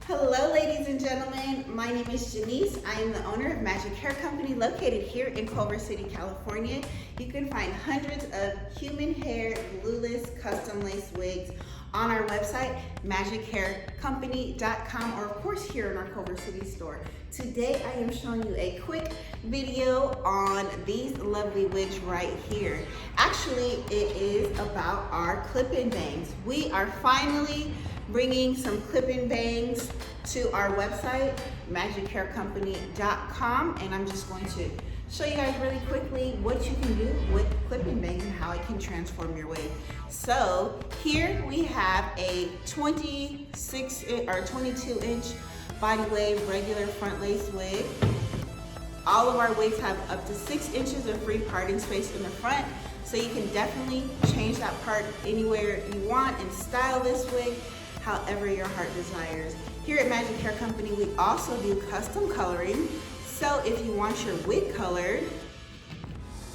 Hello ladies and gentlemen, my name is Janice. I am the owner of Magic Hair Company located here in Culver City, California. You can find hundreds of human hair, glueless, custom lace wigs on our website, magichaircompany.com, or of course here in our Culver City store. Today I am showing you a quick video on these lovely wigs right here. Actually, it is about our clip-in bangs. We are finally bringing some clip-in bangs to our website, magichaircompany.com, and I'm just going to show you guys really quickly what you can do with clip-in bangs and how it can transform your wig. So here we have a 26 or 22 inch body wave regular front lace wig. All of our wigs have up to 6 inches of free parting space in the front, so you can definitely change that part anywhere you want and style this wig however your heart desires. Here at Magic Hair Company, we also do custom coloring. So if you want your wig colored,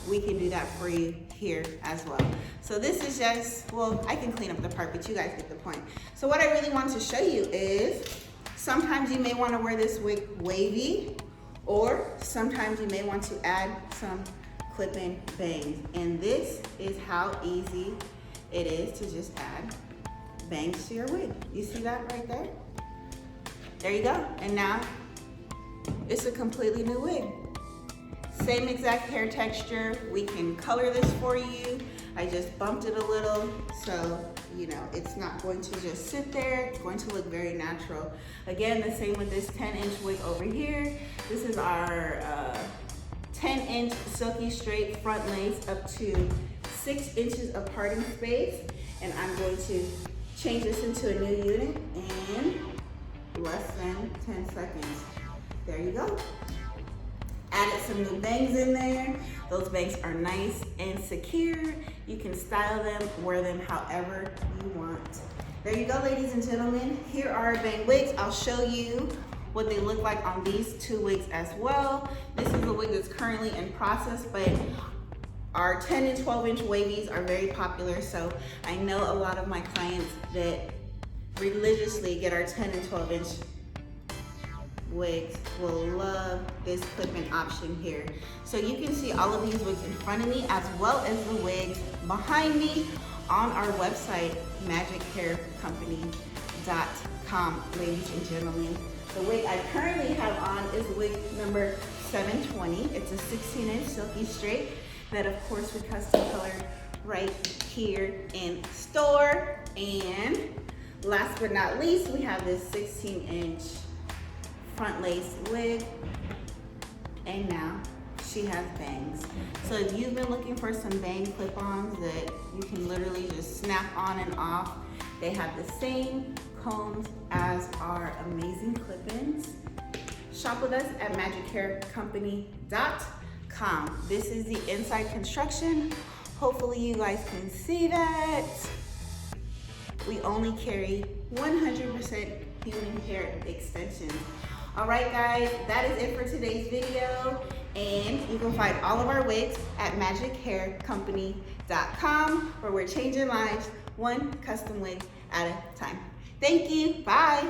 we can do that for you here as well. So this is just, well, I can clean up the part, but you guys get the point. So what I really want to show you is, sometimes you may want to wear this wig wavy, or sometimes you may want to add some clip-in bangs. And this is how easy it is to just add bangs to your wig. You see that right there? There you go. And now it's a completely new wig. Same exact hair texture. We can color this for you. I just bumped it a little, so you know it's not going to just sit there. It's going to look very natural. Again, the same with this 10-inch wig over here. This is our 10-inch silky straight front lace up to 6 inches of parting space, and I'm going to change this into a new unit in less than 10 seconds. There you go. Added some new bangs in there. Those bangs are nice and secure. You can style them, wear them however you want. There you go, ladies and gentlemen. Here are our bang wigs. I'll show you what they look like on these two wigs as well. This is a wig that's currently in process, but our 10 and 12 inch wavies are very popular, so I know a lot of my clients that religiously get our 10 and 12 inch wigs will love this clip-in option here. So you can see all of these wigs in front of me as well as the wigs behind me on our website, magichaircompany.com, ladies and gentlemen. The wig I currently have on is wig number 720. It's a 16-inch silky straight that of course we custom colored right here in store. And last but not least, we have this 16-inch front lace wig, and now she has bangs. So if you've been looking for some bang clip-ons that you can literally just snap on and off, they have the same combs as our amazing clip-ins. Shop with us at magichaircompany.com. This is the inside construction. Hopefully you guys can see that. We only carry 100% human hair extensions. All right, guys, that is it for today's video. And you can find all of our wigs at magichaircompany.com, where we're changing lives one custom wig at a time. Thank you. Bye.